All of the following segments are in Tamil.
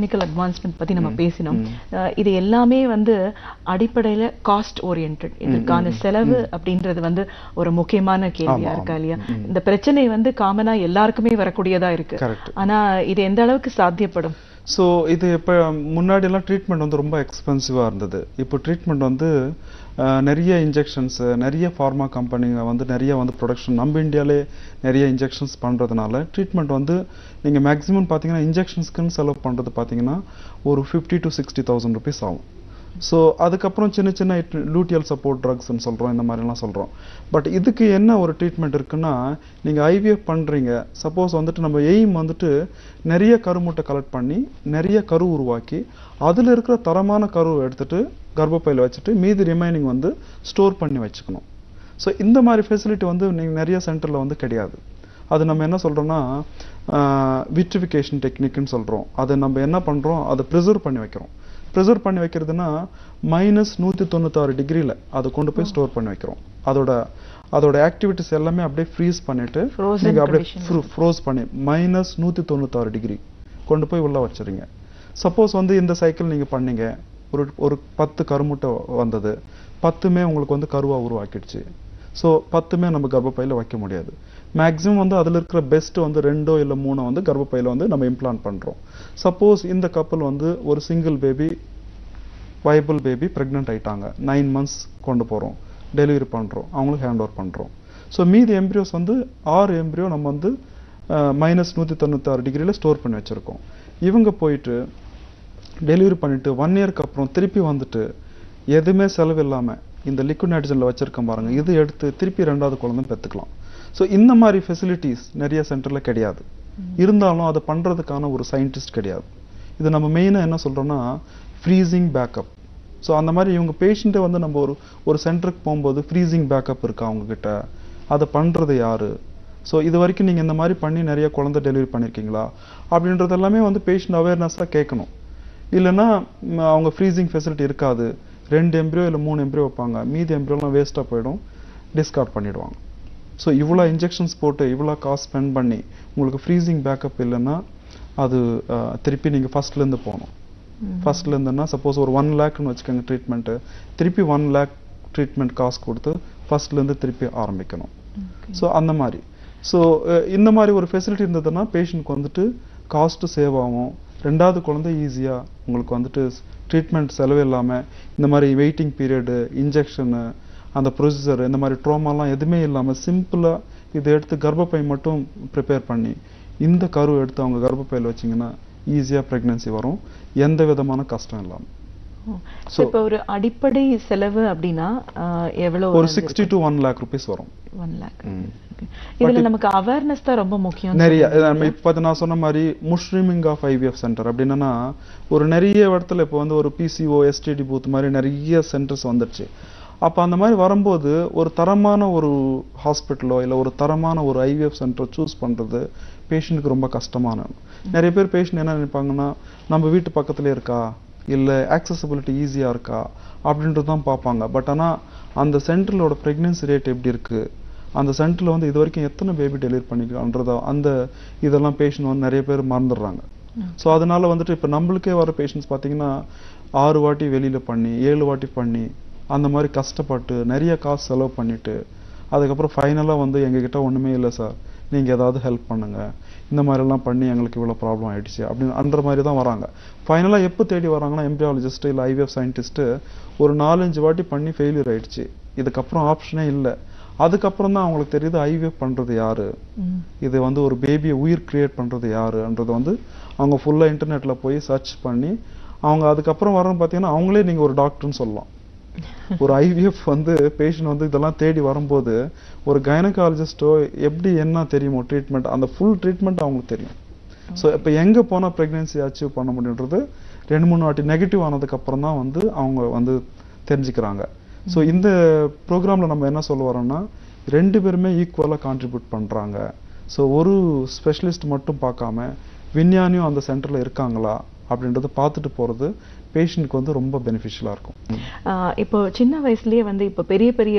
டெக்னிக்கல் அட்வான்ஸ்மெண்ட் பத்தி நம்ம பேசினோம். இது எல்லாமே வந்து அடிப்படையில காஸ்ட் ஓரியன்டட். இதுக்கான செலவு அப்படின்றது வந்து ஒரு முக்கியமான கேள்வியா இருக்கா இல்லையா? இந்த பிரச்சனை வந்து காமனா எல்லாருக்குமே வரக்கூடியதா இருக்கு. ஆனா இது எந்த அளவுக்கு சாத்தியப்படும்? ஸோ இது இப்போ முன்னாடியெல்லாம் ட்ரீட்மெண்ட் வந்து ரொம்ப எக்ஸ்பென்சிவாக இருந்தது. இப்போ ட்ரீட்மெண்ட் வந்து நிறைய இன்ஜெக்ஷன்ஸு, நிறைய ஃபார்மா கம்பெனிங்க வந்து நிறைய வந்து ப்ரொடக்ஷன் நம்ம இந்தியாவிலே நிறைய இன்ஜெக்ஷன்ஸ் பண்ணுறதுனால ட்ரீட்மெண்ட் வந்து நீங்கள் மேக்ஸிமம் பார்த்தீங்கன்னா இன்ஜெக்ஷன்ஸ்க்குன்னு செலவு பண்ணுறது பார்த்தீங்கன்னா ஒரு 50,000 to 60,000 rupees ஆகும். ஸோ அதுக்கப்புறம் சின்ன சின்ன லூட்டியல் சப்போர்ட் ட்ரக்ஸ்ன்னு சொல்கிறோம், இந்த மாதிரிலாம் சொல்கிறோம். பட் இதுக்கு என்ன ஒரு ட்ரீட்மெண்ட் இருக்குன்னா, நீங்கள் ஐவிஎஃப் பண்ணுறீங்க, சப்போஸ் வந்துட்டு நம்ம எய்ம் வந்துட்டு நிறைய கருமுட்டை கலெக்ட் பண்ணி நிறைய கரு உருவாக்கி அதில் இருக்கிற தரமான கருவை எடுத்துகிட்டு கர்ப்பப்பையில் வச்சுட்டு மீதி ரிமைனிங் வந்து ஸ்டோர் பண்ணி வச்சுக்கணும். ஸோ இந்த மாதிரி ஃபெசிலிட்டி வந்து நீங்கள் நிறைய சென்டரில் வந்து கிடையாது. அது நம்ம என்ன சொல்கிறோன்னா விட்ரிஃபிகேஷன் டெக்னிக்னு சொல்கிறோம். அதை நம்ம என்ன பண்ணுறோம், அதை ப்ரிசர்வ் பண்ணி வைக்கிறோம். ப்ரிசர்வ் பண்ணி வைக்கிறதுனா -196 டிகிரியில் அதை கொண்டு போய் ஸ்டோர் பண்ணி வைக்கிறோம். அதோட ஆக்டிவிட்டிஸ் எல்லாமே அப்படியே ஃப்ரீஸ் பண்ணிவிட்டு நீங்கள் அப்படியே ஃப்ரோஸ் பண்ணி -196 டிகிரி கொண்டு போய் உள்ளே வச்சுருங்க. சப்போஸ் வந்து இந்த சைக்கிள் நீங்கள் பண்ணீங்க, ஒரு 10 கருமுட்டை வந்தது, 10மே உங்களுக்கு வந்து கருவாக உருவாக்கிடுச்சு. ஸோ 10மே நம்ம கர்ப்பப்பையில் வைக்க முடியாது. மேக்ஸிமம் வந்து அதில் இருக்கிற பெஸ்ட் வந்து 2 இல்லை 3 வந்து கர்ப்பப்பையில் வந்து நம்ம இம்ப்ளான்ட் பண்ணுறோம். சப்போஸ் இந்த கப்பல் வந்து ஒரு single baby viable baby pregnant ஆகிட்டாங்க, 9 months கொண்டு போகிறோம், டெலிவரி பண்ணுறோம், அவங்களுக்கு ஹேண்ட் ஓவர் பண்ணுறோம். ஸோ மீதி எம்ப்ரியோஸ் வந்து 6 எம்ப்ரியோ நம்ம வந்து -196 டிகிரியில் ஸ்டோர் பண்ணி வச்சுருக்கோம். இவங்க போயிட்டு டெலிவரி பண்ணிவிட்டு 1 இயர்க்கு அப்புறம் திருப்பி வந்துட்டு எதுவுமே செலவு இல்லாமல் இந்த லிக்விட் நைட்ரஜனில் வச்சுருக்கோம் பாருங்கள், இது எடுத்து திருப்பி 2வது குழந்தை பெற்றுக்கலாம். ஸோ இந்த மாதிரி ஃபெசிலிட்டிஸ் நிறைய சென்டரில் கிடையாது. இருந்தாலும் அதை பண்ணுறதுக்கான ஒரு சயின்டிஸ்ட் கிடையாது. இது நம்ம மெயினாக என்ன சொல்கிறோன்னா ஃப்ரீசிங் பேக்கப். ஸோ அந்த மாதிரி இவங்க பேஷண்ட்டை வந்து நம்ம ஒரு சென்டருக்கு போகும்போது ஃப்ரீசிங் பேக்கப் இருக்கா அவங்கக்கிட்ட, அதை பண்ணுறது யார், ஸோ இது வரைக்கும் நீங்கள் இந்த மாதிரி பண்ணி நிறைய குழந்தை டெலிவரி பண்ணியிருக்கீங்களா அப்படின்றது எல்லாமே வந்து பேஷண்ட் அவேர்னஸாக கேட்கணும். இல்லைன்னா அவங்க ஃப்ரீசிங் ஃபெசிலிட்டி இருக்காது, 2 எம்ப்ரியோ இல்லை 3 எம்ப்ரியோ வைப்பாங்க, மீதி எம்ப்ரியோலாம் வேஸ்ட்டாக போயிடும், டிஸ்கார்ட் பண்ணிவிடுவாங்க. ஸோ இவ்வளோ இன்ஜெக்ஷன்ஸ் போட்டு இவ்வளோ காசு ஸ்பெண்ட் பண்ணி உங்களுக்கு ஃப்ரீசிங் பேக்கப் இல்லைன்னா அது திருப்பி நீங்கள் ஃபஸ்ட்லேருந்து போகணும். ஃபஸ்ட்லேருந்துன்னா சப்போஸ் ஒரு 1 lakhன்னு வச்சுக்கோங்க ட்ரீட்மெண்ட்டு, திருப்பி 1 lakh ட்ரீட்மெண்ட் காசு கொடுத்து ஃபஸ்ட்லேருந்து திருப்பி ஆரம்பிக்கணும். ஸோ அந்த மாதிரி இந்த மாதிரி ஒரு ஃபெசிலிட்டி இருந்ததுன்னா பேஷண்ட்க்கு வந்துட்டு காஸ்ட்டு சேவ் ஆகும், 2வது குழந்தை ஈஸியாக உங்களுக்கு வந்துட்டு ட்ரீட்மெண்ட் செலவு இல்லாமல் இந்த மாதிரி வெயிட்டிங் பீரியடு, இன்ஜெக்ஷனு, அந்த ப்ரொசீஜர், இந்த மாதிரி ட்ரோமாலாம் எதுவுமே இல்லாமல் சிம்பிளாக இதை எடுத்து கர்ப்பப்பை மட்டும் ப்ரிப்பேர் பண்ணி இந்த கரு எடுத்து அவங்க கர்ப்பப்பையில் வச்சிங்கன்னா ஈஸியாக ப்ரெக்னன்சி வரும், எந்த விதமான கஷ்டம் இல்லாமல். இப்போ ஒரு அடிப்படை செலவு அப்படின்னா எவ்வளவு? ஒரு 60 to 1 lakh rupees வரும். 1 lakh. இதுல நமக்கு அவேர்னஸ் தான் ரொம்ப முக்கியம். நிறைய இப்போ நான் சொன்ன மாதிரி முஷ்ரூமிங் ஆஃப் ஐவிஎஃப் சென்டர் அப்படின்னா ஒரு நிறைய இடத்துல இப்போ வந்து ஒரு பிசிஓ எஸ்டிடி பூத் மாதிரி நிறைய சென்டர்ஸ் வந்துடுச்சு. அப்போ அந்த மாதிரி வரும்போது ஒரு தரமான ஒரு ஹாஸ்பிட்டலோ இல்லை ஒரு தரமான ஒரு ஐவிஎஃப் சென்டரை சூஸ் பண்ணுறது பேஷண்ட்டுக்கு ரொம்ப கஷ்டமான. நிறைய பேர் பேஷண்ட் என்ன நினைப்பாங்கன்னா நம்ம வீட்டு பக்கத்துலேயே இருக்கா இல்லை ஆக்சசிபிலிட்டி ஈஸியாக இருக்கா அப்படின்றது தான் பார்ப்பாங்க. பட் ஆனால் அந்த சென்டரோட ப்ரெக்னென்சி ரேட் எப்படி இருக்குது, அந்த சென்டரில் வந்து இது வரைக்கும் எத்தனை பேபி டெலிவரி பண்ணிக்கலான்றதோ அந்த இதெல்லாம் பேஷண்ட் வந்து நிறைய பேர் மறந்துடுறாங்க. ஸோ அதனால வந்துட்டு இப்போ நம்மளுக்கே வர பேஷண்ட்ஸ் பார்த்தீங்கன்னா 6 வாட்டி வெளியில் பண்ணி 7 வாட்டி பண்ணி அந்த மாதிரி கஷ்டப்பட்டு நிறைய காசு செலவு பண்ணிவிட்டு அதுக்கப்புறம் ஃபைனலாக வந்து எங்ககிட்ட ஒன்றுமே இல்லை சார், நீங்கள் ஏதாவது ஹெல்ப் பண்ணுங்கள், இந்த மாதிரிலாம் பண்ணி எங்களுக்கு இவ்வளோ ப்ராப்ளம் ஆகிடுச்சு அப்படின்ற மாதிரி தான் வராங்க. ஃபைனலாக எப்போ தேடி வராங்கன்னா எம்ப்ரியாலஜிஸ்ட்டு இல்லை ஐவிஎஃப் சயின்டிஸ்ட்டு ஒரு 4-5 வாட்டி பண்ணி ஃபெயிலியர் ஆகிடுச்சு, இதுக்கப்புறம் ஆப்ஷனே இல்லை. அதுக்கப்புறம் தான் அவங்களுக்கு தெரியுது ஐவிஎஃப் பண்ணுறது யார், இது வந்து ஒரு பேபியை உயிர் கிரியேட் பண்ணுறது யாருன்றது வந்து அவங்க ஃபுல்லாக இன்டர்நெட்டில் போய் சர்ச் பண்ணி அவங்க அதுக்கப்புறம் வரன்னு பார்த்தீங்கன்னா அவங்களே நீங்கள் ஒரு டாக்டர்னு சொல்லலாம். ஒரு ஐவிஎஃப் வந்து பேஷண்ட் வந்து இதெல்லாம் தேடி வரும்போது ஒரு கைனகாலஜிஸ்டோ எப்படி என்ன தெரியுமோ ட்ரீட்மெண்ட், அந்த ஃபுல் ட்ரீட்மெண்ட் அவங்களுக்கு தெரியும். ஸோ இப்போ எங்கே போனால் ப்ரெக்னென்சி அச்சீவ் பண்ண முடியுன்றது 2-3 வாட்டி நெகட்டிவ் ஆனதுக்கப்புறம் தான் வந்து அவங்க வந்து தெரிஞ்சுக்கிறாங்க. ஸோ இந்த ப்ரோக்ராமில் நம்ம என்ன சொல்ல வரோம்னா 2 பேருமே ஈக்குவலாக கான்ட்ரிபியூட் பண்ணுறாங்க. ஸோ ஒரு ஸ்பெஷலிஸ்ட் மட்டும் பார்க்காம விஞ்ஞானியும் அந்த சென்டரில் இருக்காங்களா அப்படின்றத பார்த்துட்டு போகிறது பேஷண்ட்க்கு வந்து ரொம்ப பெனிஃபிஷியலாக இருக்கும். இப்போ சின்ன வயசுலேயே வந்து இப்போ பெரிய பெரிய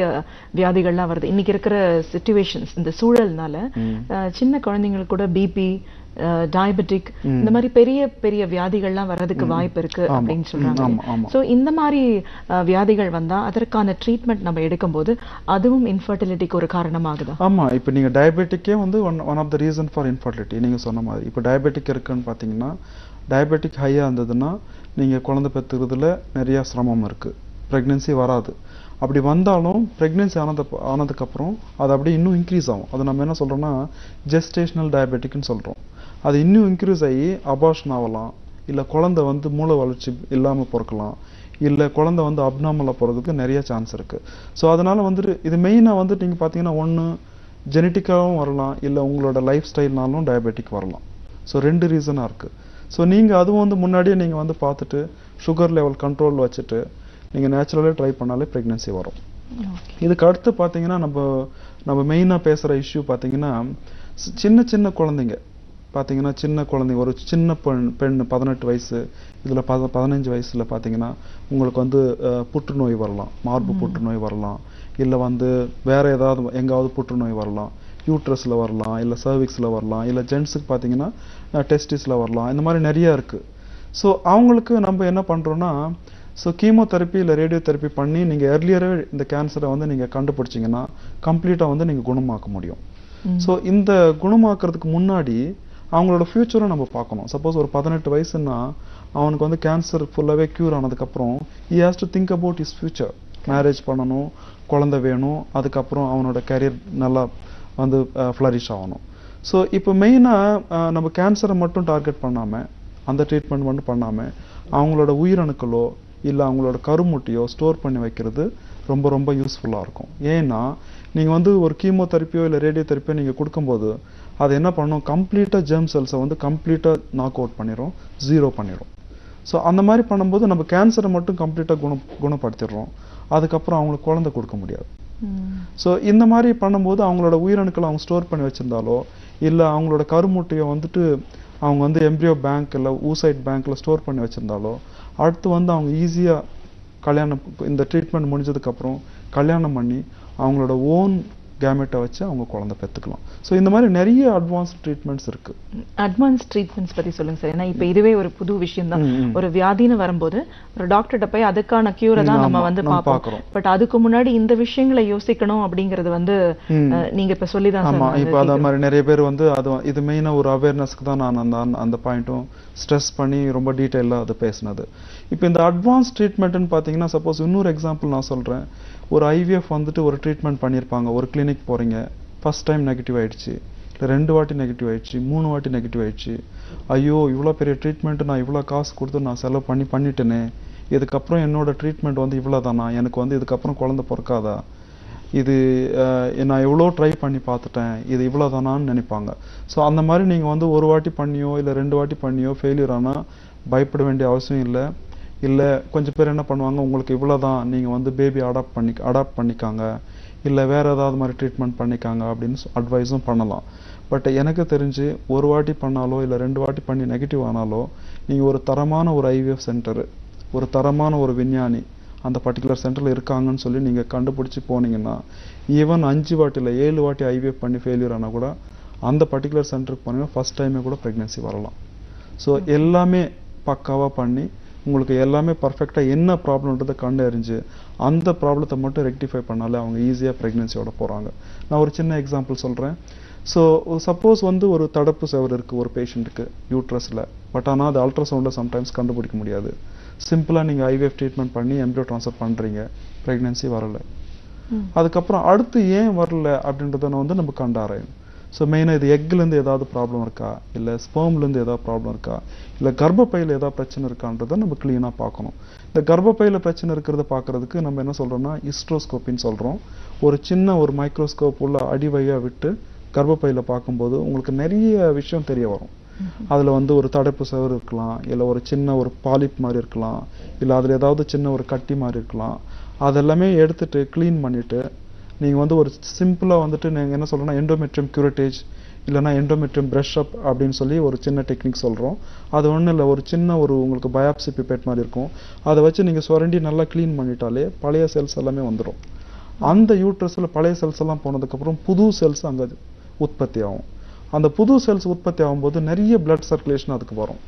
வியாதிகள்லாம் வருது. இன்னைக்கு இருக்கிற சிச்சுவேஷன்ஸ் இந்த சூழல்னால சின்ன குழந்தைங்களுக்கு கூட பிபி, டயபெட்டிக் இந்த மாதிரி பெரிய பெரிய வியாதிகள்லாம் வர்றதுக்கு வாய்ப்பு இருக்கு அப்படின்னு சொல்றாங்க. சோ இந்த மாதிரி வியாதிகள் வந்தா அதற்கான ட்ரீட்மெண்ட் நம்ம எடுக்கும்போது அதுவும் இன்ஃபர்டிலிட்டிக்கு ஒரு காரணமாகுதா? ஆமா, இப்போ நீங்க டயபெட்டிக்கே வந்து one of the reason for infertility. நீங்க சொன்ன மாதிரி இப்போ டயபெட்டிக் இருக்குன்னு பாத்தீங்கன்னா, டயபெட்டிக் ஹையா இருந்ததுன்னா நீங்க குழந்தை பெற்றுக்கிறதுல நிறைய சிரமம் இருக்கு, பிரெக்னன்சி வராது. அப்படி வந்தாலும் பிரெக்னன்சி ஆனதுக்கப்புறம் அது அப்படியே இன்னும் இன்க்ரீஸ் ஆகும். அது நம்ம என்ன சொல்றோம்னா ஜெஸ்டேஷனல் டயபெட்டிக்னு சொல்றோம். அது இன்னும் இன்க்ரீஸ் ஆகி அபார்ஷன் ஆகலாம், இல்லை குழந்தை வந்து மூளை வளர்ச்சி இல்லாமல் பிறக்கலாம், இல்லை குழந்தை வந்து அப்நார்மலாக போகிறதுக்கு நிறைய சான்ஸ் இருக்கு. ஸோ அதனால வந்துட்டு இது மெயினாக வந்துட்டு நீங்கள் பார்த்தீங்கன்னா ஒன்று ஜெனட்டிக்காகவும் வரலாம், இல்லை உங்களோட லைஃப் ஸ்டைல்னாலும் டயபெட்டிக் வரலாம். ஸோ 2 ரீசனாக இருக்குது. ஸோ நீங்கள் அதுவும் வந்து முன்னாடியே நீங்கள் வந்து பார்த்துட்டு சுகர் லெவல் கண்ட்ரோல் வச்சுட்டு நீங்கள் நேச்சுரலாக ட்ரை பண்ணாலே ப்ரெக்னென்சி வரும். இதுக்கு அடுத்து பார்த்தீங்கன்னா நம்ம மெயினாக பேசுகிற இஷ்யூ பார்த்தீங்கன்னா சின்ன சின்ன குழந்தைங்க பார்த்தீங்கன்னா, சின்ன குழந்தைங்க ஒரு சின்ன பெண் 18 வயசு இதில் 15 வயசில் பார்த்தீங்கன்னா உங்களுக்கு வந்து புற்றுநோய் வரலாம், மார்பு புற்றுநோய் வரலாம், இல்லை வந்து வேற ஏதாவது எங்காவது புற்றுநோய் வரலாம், யூட்ரஸில் வரலாம், இல்லை சர்விக்ஸில் வரலாம், இல்லை ஜென்ஸுக்கு பார்த்தீங்கன்னா டெஸ்டிஸில் வரலாம். இந்த மாதிரி நிறையா இருக்குது. ஸோ அவங்களுக்கு நம்ம என்ன பண்ணுறோன்னா, ஸோ கீமோதெரப்பி இல்லை ரேடியோ தெரப்பி பண்ணி நீங்கள் ஏர்லியரே இந்த கேன்சரை வந்து நீங்கள் கண்டுபிடிச்சிங்கன்னா கம்ப்ளீட்டாக வந்து நீங்கள் குணமாக்க முடியும். ஸோ இந்த குணமாக்குறதுக்கு முன்னாடி அவங்களோட ஃபியூச்சரும் நம்ம பார்க்கணும். சப்போஸ் ஒரு 18 வயசுன்னா அவனுக்கு வந்து கேன்சர் ஃபுல்லாகவே க்யூர் ஆனதுக்கப்புறம் he has to think about his future. Marriage பண்ணணும், குழந்தை வேணும், அதுக்கப்புறம் அவனோட கரியர் நல்லா வந்து ஃப்ளரிஷ் ஆகணும். ஸோ இப்போ மெயினாக நம்ம கேன்சரை மட்டும் டார்கெட் பண்ணாமல், அந்த ட்ரீட்மெண்ட் மட்டும் பண்ணாமல் அவங்களோட உயிரணுக்களோ இல்லை அவங்களோட கருமுட்டையோ ஸ்டோர் பண்ணி வைக்கிறது ரொம்ப ரொம்ப யூஸ்ஃபுல்லாக இருக்கும். ஏன்னா நீங்கள் வந்து ஒரு கீமோதெரப்பியோ இல்லை ரேடியோ தெரப்பியோ நீங்கள் கொடுக்கும்போது அது என்ன பண்ணும், கம்ப்ளீட்டாக ஜெர்ம் செல்ஸை வந்து கம்ப்ளீட்டாக நாக் அவுட் பண்ணிடும், ஜீரோ பண்ணிடும். ஸோ அந்த மாதிரி பண்ணும்போது நம்ம கேன்சரை மட்டும் கம்ப்ளீட்டாக குணப்படுத்திடுறோம், அதுக்கப்புறம் அவங்களுக்கு குழந்தை கொடுக்க முடியாது. ஸோ இந்த மாதிரி பண்ணும்போது அவங்களோட உயிரணுக்களை அவங்க ஸ்டோர் பண்ணி வச்சிருந்தாலோ இல்லை அவங்களோட கருமுட்டையை வந்துட்டு அவங்க வந்து எம்ப்ரியோ பேங்க் இல்லை ஊசைட் பேங்க்ல ஸ்டோர் பண்ணி வச்சிருந்தாலோ அடுத்து வந்து அவங்க ஈஸியாக கல்யாணம், இந்த ட்ரீட்மெண்ட் முடிஞ்சதுக்கப்புறம் கல்யாணம் பண்ணி அவங்களோட ஓன் கேமெட்டை வச்சு அவங்க குழந்தை பெற்றுக்கலாம். ஸோ இந்த மாதிரி நிறைய அட்வான்ஸ் ட்ரீட்மெண்ட்ஸ் இருக்கு. அட்வான்ஸ் ட்ரீட்மெண்ட்ஸ் பற்றி சொல்லுங்க சார். ஏன்னா இப்போ இதுவே ஒரு புது விஷயம் தான். ஒரு வியாதின்னு வரும்போது ஒரு டாக்டர்கிட்ட போய் அதுக்கான கியூரை தான் நம்ம வந்து பார்க்கிறோம். பட் அதுக்கு முன்னாடி இந்த விஷயங்களை யோசிக்கணும் அப்படிங்கிறது வந்து நீங்க இப்போ சொல்லி தான். ஆமா, இப்போ அந்த மாதிரி நிறைய பேர் வந்து இது மெயினாக ஒரு அவேர்னஸ்க்கு தான் நான் அந்த பாயிண்ட்டும் ஸ்ட்ரெஸ் பண்ணி ரொம்ப டீட்டெயிலாக அது பேசினது. இப்போ இந்த அட்வான்ஸ் ட்ரீட்மெண்ட்னு பார்த்தீங்கன்னா, சப்போஸ் இன்னொரு எக்ஸாம்பிள் நான் சொல்கிறேன். ஒரு ஐவிஎஃப் வந்துட்டு ஒரு ட்ரீட்மெண்ட் பண்ணியிருப்பாங்க, ஒரு கிளினிக் போகிறீங்க, ஃபர்ஸ்ட் டைம் நெகட்டிவ் ஆயிடுச்சு, இல்லை 2 வாட்டி நெகட்டிவ் ஆயிடுச்சு, 3 வாட்டி நெகட்டிவ் ஆயிடுச்சு. ஐயோ இவ்வளோ பெரிய ட்ரீட்மெண்ட்டு நான் இவ்வளோ காசு கொடுத்து நான் செலவு பண்ணிட்டேனே, இதுக்கப்புறம் என்னோட ட்ரீட்மெண்ட் வந்து இவ்வளோ தானா, எனக்கு வந்து இதுக்கப்புறம் குழந்தை பிறக்காதா, இது நான் எவ்வளோ ட்ரை பண்ணி பார்த்துட்டேன், இது இவ்வளோ தானான்னு நினைப்பாங்க. ஸோ அந்த மாதிரி நீங்கள் வந்து 1 வாட்டி பண்ணியோ இல்லை 2 வாட்டி பண்ணியோ ஃபெயிலியர் ஆனால் பயப்பட வேண்டிய அவசியம் இல்லை. இல்லை கொஞ்சம் பேர் என்ன பண்ணுவாங்க, உங்களுக்கு இவ்வளோ தான், நீங்கள் வந்து பேபி அடாப்ட் பண்ணிக்காங்க, இல்லை வேறு ஏதாவது மாதிரி ட்ரீட்மெண்ட் பண்ணிக்காங்க அப்படின்னு அட்வைஸும் பண்ணலாம். பட் எனக்கு தெரிஞ்சு 1 வாட்டி பண்ணாலோ இல்லை 2 வாட்டி பண்ணி நெகட்டிவ் ஆனாலோ நீங்கள் ஒரு தரமான ஒரு ஐவிஎஃப் சென்டரு, ஒரு தரமான ஒரு விஞ்ஞானி அந்த பர்டிகுலர் சென்டரில் இருக்காங்கன்னு சொல்லி நீங்கள் கண்டுபிடிச்சி போனீங்கன்னா, ஈவன் 5 வாட்டி இல்லை 7 வாட்டி ஐவிஎஃப் பண்ணி ஃபெயிலியர் ஆனால் கூட அந்த பர்டிகுலர் சென்டருக்கு போனீங்கன்னா ஃபர்ஸ்ட் டைமே கூட ப்ரெக்னென்சி வரலாம். ஸோ எல்லாமே பக்காவாக பண்ணி உங்களுக்கு எல்லாமே பர்ஃபெக்டாக என்ன ப்ராப்ளம்ன்றதை கண்டறிஞ்சு அந்த ப்ராப்ளத்தை மட்டும் ரெக்டிஃபை பண்ணாலே அவங்க ஈஸியாக ப்ரெக்னென்சியோட போகிறாங்க. நான் ஒரு சின்ன எக்ஸாம்பிள் சொல்கிறேன். ஸோ சப்போஸ் வந்து ஒரு தடுப்பு செவர் இருக்குது ஒரு பேஷண்ட்டுக்கு யூட்ரஸில், பட் ஆனால் அது அல்ட்ராசவுண்டில் சம்டைம்ஸ் கண்டுபிடிக்க முடியாது. சிம்பிளாக நீங்கள் ஐவிஎஃப் ட்ரீட்மெண்ட் பண்ணி எம்ப்ரியோ ட்ரான்ஸ்ஃபர் பண்ணுறீங்க, ப்ரெக்னென்சி வரலை. அதுக்கப்புறம் அடுத்து ஏன் வரல அப்படின்றத வந்து நம்ம கண்டாராயணும். ஸோ மெயினாக இது எக்லேருந்து ஏதாவது ப்ராப்ளம் இருக்கா, இல்லை ஸ்பெர்ம்லேருந்து ஏதாவது ப்ராப்ளம் இருக்கா, இல்லை கர்ப்பப்பையில் ஏதாவது பிரச்சனை இருக்கான்றதை நம்ம க்ளீனாக பார்க்கணும். இந்த கர்ப்பப்பையில் பிரச்சனை இருக்கிறத பார்க்குறதுக்கு நம்ம என்ன சொல்கிறோம்னா ஹிஸ்ட்ரோஸ்கோப்பின்னு சொல்கிறோம். ஒரு சின்ன ஒரு மைக்ரோஸ்கோப் உள்ள அடிவழியாக விட்டு கர்ப்பப்பையில் பார்க்கும்போது உங்களுக்கு நிறைய விஷயம் தெரிய வரும். அதில் வந்து ஒரு தடுப்பு செவர் இருக்கலாம், இல்லை ஒரு சின்ன ஒரு பாலிப் மாதிரி இருக்கலாம், இல்லை அதில் ஏதாவது சின்ன ஒரு கட்டி மாதிரி இருக்கலாம். அதெல்லாமே எடுத்துட்டு க்ளீன் பண்ணிவிட்டு நீங்கள் வந்து ஒரு சிம்பிளாக வந்துட்டு நீங்கள் என்ன சொல்கிறோன்னா எண்டோமெட்ரியம் கியூரேட்டேஜ் இல்லைனா எண்டோமெட்ரியம் ப்ரஷ் அப் அப்படின்னு சொல்லி ஒரு சின்ன டெக்னிக் சொல்கிறோம். அது ஒன்றும் இல்லை, ஒரு சின்ன ஒரு உங்களுக்கு பயாப்சி பிப்பேட் மாதிரி இருக்கும், அதை வச்சு நீங்கள் சுரண்டி நல்லா க்ளீன் பண்ணிட்டாலே பழைய செல்ஸ் எல்லாமே வந்துடும். அந்த யூட்ரஸில் பழைய செல்ஸ் எல்லாம் போனதுக்கப்புறம் புது செல்ஸ் அங்கே உற்பத்தி ஆகும். அந்த புது செல்ஸ் உற்பத்தி ஆகும்போது நிறைய பிளட் சர்க்குலேஷன் அதுக்கு வரும்.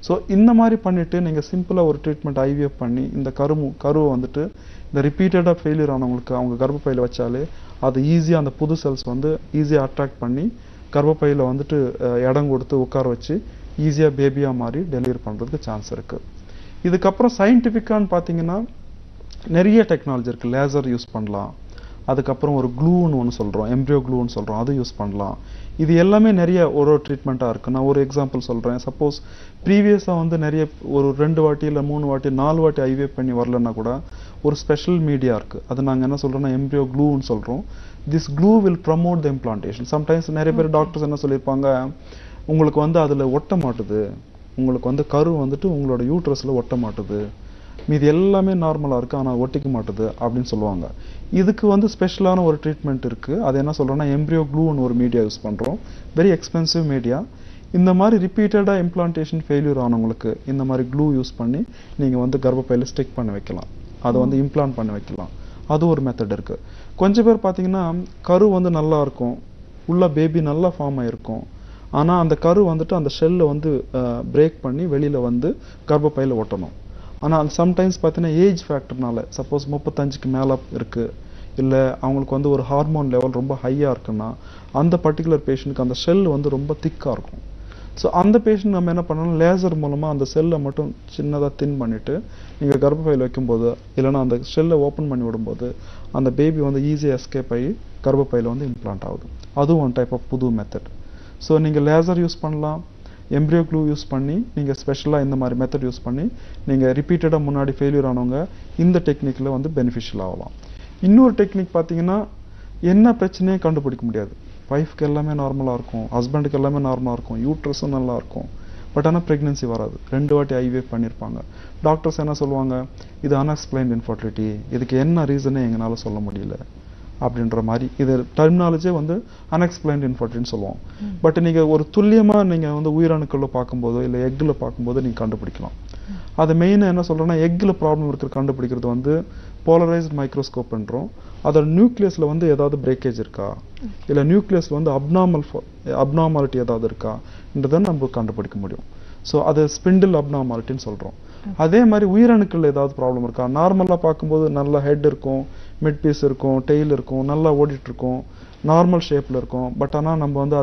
ஸோ இந்த மாதிரி பண்ணிட்டு நீங்கள் சிம்பிளாக ஒரு ட்ரீட்மெண்ட் ஐவிஎஃப் பண்ணி இந்த கருவை வந்துட்டு இந்த ரிப்பீட்டடாக ஃபெயிலியர் ஆனவங்களுக்கு அவங்க கர்ப்பப்பையில் வச்சாலே அது ஈஸியாக அந்த புது செல்ஸ் வந்து ஈஸியாக அட்ராக்ட் பண்ணி கர்ப்பப்பையில் வந்துட்டு இடம் கொடுத்து உட்கார வச்சு ஈஸியாக பேபியாக மாறி டெலிவரி பண்ணுறதுக்கு சான்ஸ் இருக்குது. இதுக்கப்புறம் சயின்டிஃபிக்கான்னு பார்த்தீங்கன்னா நிறைய டெக்னாலஜி இருக்குது. லேசர் யூஸ் பண்ணலாம், அதுக்கப்புறம் ஒரு க்ளூன்னு ஒன்று சொல்கிறோம், எம்ப்ரியோ க்ளூன்னு சொல்கிறோம், அது யூஸ் பண்ணலாம். இது எல்லாமே நிறைய ஒரு ட்ரீட்மெண்ட்டாக இருக்குது. நான் ஒரு எக்ஸாம்பிள் சொல்கிறேன். சப்போஸ் ப்ரீவியஸாக வந்து நிறைய ஒரு 2 வாட்டி இல்லை 3 வாட்டி 4 வாட்டி ஐவிஎஃப் பண்ணி வரலன்னா கூட ஒரு ஸ்பெஷல் மீடியா இருக்குது. அது நாங்கள் என்ன சொல்கிறோம்னா எம்ப்ரியோ க்ளூன்னு சொல்கிறோம். This glue will promote the implantation. Sometimes நிறைய பேர் டாக்டர்ஸ் என்ன சொல்லியிருப்பாங்க, உங்களுக்கு வந்து அதில் ஒட்ட மாட்டுது, உங்களுக்கு வந்து கரு வந்துட்டு உங்களோட யூட்ரஸில் ஒட்ட மாட்டுது, மீது எல்லாமே நார்மலாக இருக்குது ஆனால் ஒட்டிக்க மாட்டுது அப்படின்னு சொல்லுவாங்க. இதுக்கு வந்து ஸ்பெஷலான ஒரு ட்ரீட்மெண்ட் இருக்குது. அது என்ன சொல்கிறோன்னா எம்ப்ரியோ க்ளூன்னு ஒரு மீடியா யூஸ் பண்ணுறோம். Very expensive media. இந்த மாதிரி ரிப்பீட்டடாக இம்ப்ளான்டேஷன் ஃபெயிலியர் ஆனவங்களுக்கு இந்த மாதிரி க்ளூ யூஸ் பண்ணி நீங்கள் வந்து கர்ப்பப்பையில் ஸ்டிக் பண்ணி வைக்கலாம், அதை வந்து இம்ப்ளான்ட் பண்ணி வைக்கலாம். அது ஒரு மெத்தட் இருக்குது. கொஞ்சம் பேர் பார்த்தீங்கன்னா கரு வந்து நல்லா இருக்கும், உள்ள பேபி நல்லா ஃபார்ம் ஆகிருக்கும், ஆனால் அந்த கரு வந்துட்டு அந்த ஷெல்லை வந்து பிரேக் பண்ணி வெளியில் வந்து கர்ப்பப்பையில் ஒட்டணும். ஆனால் சம்டைம்ஸ் பார்த்தீங்கன்னா ஏஜ் ஃபேக்டர்னால சப்போஸ் 35க்கு மேலே இருக்குது, இல்லை அவங்களுக்கு வந்து ஒரு ஹார்மோன் லெவல் ரொம்ப ஹையாக இருக்குன்னா அந்த பர்டிகுலர் பேஷண்ட்டுக்கு அந்த ஷெல் வந்து ரொம்ப திக்காக இருக்கும். ஸோ அந்த பேஷண்ட் நம்ம என்ன பண்ணணும், லேசர் மூலமாக அந்த செல்லை மட்டும் சின்னதாக தின் பண்ணிவிட்டு நீங்கள் கர்ப்பப்பையில் வைக்கும்போது இல்லைனா அந்த ஷெல்லை ஓப்பன் பண்ணி விடும்போது அந்த பேபி வந்து ஈஸியாக எஸ்கேப் ஆகி கர்ப்பப்பையில் வந்து இம்ப்ளான்ட் ஆகுது. அதுவும் ஒன் டைப் ஆஃப் புது மெத்தட். ஸோ நீங்கள் லேசர் யூஸ் பண்ணலாம், எம்ப்ரியோ க்ளூ யூஸ் பண்ணி நீங்கள் ஸ்பெஷலாக இந்த மாதிரி மெத்தட் யூஸ் பண்ணி நீங்கள் ரிப்பீட்டடாக முன்னாடி ஃபெயிலியர் ஆனவங்க இந்த டெக்னிக்கில் வந்து பெனிஃபிஷியல் ஆகலாம். இன்னொரு டெக்னிக் பார்த்தீங்கன்னா என்ன பிரச்சனையும் கண்டுபிடிக்க முடியாது. ஒய்ஃப்க்கு எல்லாமே நார்மலாக இருக்கும், ஹஸ்பண்டுக்கு எல்லாமே நார்மலாக இருக்கும், யூட்ரஸும் நல்லா இருக்கும், பட் ஆனால் ப்ரெக்னென்சி வராது. 2 வாட்டி ஐவிஎஃப் பண்ணியிருப்பாங்க. டாக்டர்ஸ் என்ன சொல்லுவாங்க, இது அன்எக்ஸ்பிளைன்ட் இன்ஃபர்டிலிட்டி, இதுக்கு என்ன ரீசனே எங்களால் சொல்ல முடியல அப்படின்ற மாதிரி. இது டெர்மினாலஜியே வந்து அன்எக்ஸ்பிளைன்ட் இன்ஃபர்டிலிட்டின்னு சொல்லுவோம். பட் நீங்கள் ஒரு துல்லியமாக நீங்கள் வந்து உயிரணுக்களில் பார்க்கும்போதோ இல்லை எக்கில் பார்க்கும்போது நீங்கள் கண்டுபிடிக்கலாம். அது மெயினாக என்ன சொல்கிறேன்னா எக்கில் ப்ராப்ளம் இருக்கிற கண்டுபிடிக்கிறது வந்து போலரைஸ்ட் மைக்ரோஸ்கோப்ன்றோம். அதோட நியூக்ளியஸில் வந்து ஏதாவது பிரேக்கேஜ் இருக்கா, இல்லை நியூக்ளியஸில் வந்து அப்நார்மாலிட்டி ஏதாவது இருக்கான்றதை நம்ம கண்டுபிடிக்க முடியும். ஸோ அது ஸ்பிண்டில் அப்நார்மாலிட்டின்னு சொல்கிறோம். அதே மாதிரி உயிரணுக்கள் ஏதாவது ப்ராப்ளம் இருக்கா. நார்மலாக பார்க்கும்போது நல்லா ஹெட் இருக்கும், மிட் பீஸ் இருக்கும், டெய்ல் இருக்கும், நல்லா ஓடிட்டுருக்கும், நார்மல் ஷேப்பில் இருக்கும். பட் ஆனால் நம்ம வந்து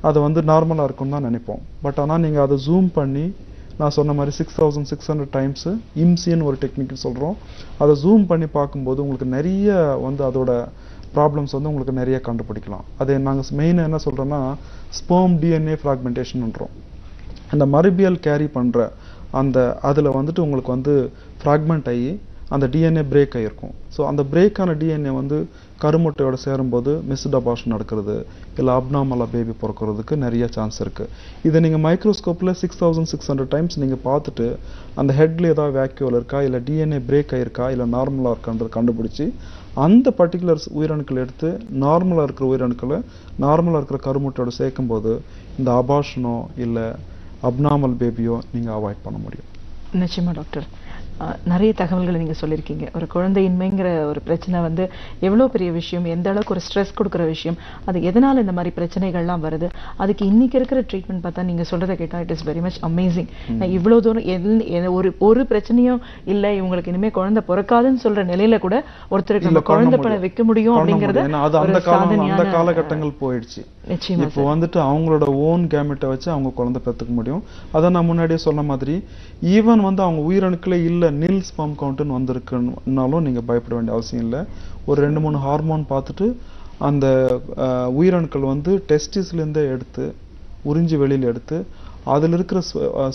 அது வந்து நார்மலாக இருக்கும்னு தான் நினைப்போம். பட் ஆனால் நீங்கள் அதை ஜூம் பண்ணி நான் சொன்ன மாதிரி 6600 டைம்ஸு இம்சின்னு ஒரு டெக்னிக் சொல்கிறோம். அதை ஜூம் பண்ணி பார்க்கும்போது உங்களுக்கு நிறைய வந்து அதோட ப்ராப்ளம்ஸ் வந்து உங்களுக்கு நிறைய கண்டுபிடிக்கலாம். அதை நாங்கள் மெயினாக என்ன சொல்கிறோன்னா ஸ்பெர்ம் டிஎன்ஏ ஃப்ராக்மெண்டேஷன்ன்றோம். அந்த மரபியல் கேரி பண்ணுற அந்த அதில் வந்துட்டு உங்களுக்கு வந்து ஃப்ராக்மெண்ட் ஆகி அந்த டிஎன்ஏ பிரேக் ஆகிருக்கும். ஸோ அந்த பிரேக்கான டிஎன்ஏ வந்து கருமுட்டையோட சேரும்போது மிஸ்ட் அபார்ஷன் நடக்கிறது இல்லை அப்நார்மலாக பேபி பிறக்கிறதுக்கு நிறைய சான்ஸ் இருக்குது. இதை நீங்கள் மைக்ரோஸ்கோப்பில் 6600 டைம்ஸ் நீங்கள் பார்த்துட்டு அந்த ஹெட்டில் ஏதாவது வேக்யூல் இருக்கா, இல்லை டிஎன்ஏ பிரேக் ஆகிருக்கா, இல்லை நார்மலாக இருக்கான்றது கண்டுபிடிச்சி அந்த பர்டிகுலர் உயிரணுக்கள் எடுத்து நார்மலாக இருக்கிற உயிரணுக்களை நார்மலாக இருக்கிற கருமுட்டையோட சேர்க்கும்போது இந்த அபார்ஷனோ இல்லை அப்நார்மல் பேபியோ நீங்கள் அவாய்ட் பண்ண முடியும். நிச்சயமா டாக்டர், நிறைய தகவல்களை நீங்கள் சொல்லியிருக்கீங்க. ஒரு குழந்தையின்மைங்கிற ஒரு பிரச்சனை வந்து எவ்வளோ பெரிய விஷயம், எந்த அளவுக்கு ஒரு ஸ்ட்ரெஸ் கொடுக்குற விஷயம், அது எதனால் இந்த மாதிரி பிரச்சனைகள்லாம் வருது, அதுக்கு இன்னைக்கு இருக்கிற ட்ரீட்மெண்ட் பார்த்தா நீங்கள் சொல்கிறத கேட்டால் it is very much amazing. இவ்வளோ தூரம் ஒரு பிரச்சனையும் இல்லை, இவங்களுக்கு இனிமேல் குழந்தை பிறக்காதுன்னு சொல்கிற நிலையில கூட ஒருத்தருக்கு நம்ம குழந்தை பணம் வைக்க முடியும் அப்படிங்கிறது அந்த காலகட்டங்கள் போயிடுச்சு. நிச்சயமா இப்போ வந்துட்டு அவங்களோட ஓன் கேமெட்டை வச்சு அவங்க குழந்தை பெற்றுக்க முடியும். அதை நான் முன்னாடியே சொன்ன மாதிரி ஈவன் வந்து அவங்க உயிரணுக்களே இல்லை நில் ஸ்பெர்ம் கவுண்ட்னு வந்திருக்குன்னாலும் நீங்கள் பயப்பட வேண்டிய அவசியம் இல்லை. ஒரு 2-3 ஹார்மோன் பார்த்துட்டு அந்த உயிரணுக்கள் வந்து டெஸ்டிஸ்லேருந்தே எடுத்து உறிஞ்சி வெளியில் எடுத்து அதில் இருக்கிற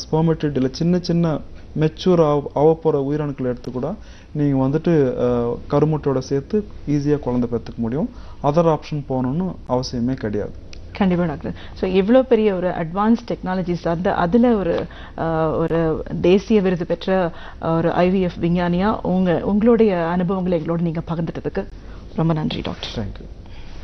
ஸ்பெர்மேட்டிட் இல்லை சின்ன சின்ன மெச்சூர் ஆகப்போகிற உயிரணுக்களை எடுத்து கூட நீங்கள் வந்துட்டு கருமுட்டையோட சேர்த்து ஈஸியாக குழந்தை பெற்றுக்க முடியும். அதர் ஆப்ஷன் போகணுன்னு அவசியமே கிடையாது. கண்டிப்பாக டாக்டர். ஸோ எவ்வளோ பெரிய ஒரு அட்வான்ஸ் டெக்னாலஜிஸ் அதில் ஒரு தேசிய விருது பெற்ற ஒரு ஐவிஎஃப் விஞ்ஞானியாக உங்களுடைய அனுபவங்களை எங்களோடு நீங்கள் பகிர்ந்துட்டதுக்கு ரொம்ப நன்றி டாக்டர். தேங்க்யூ.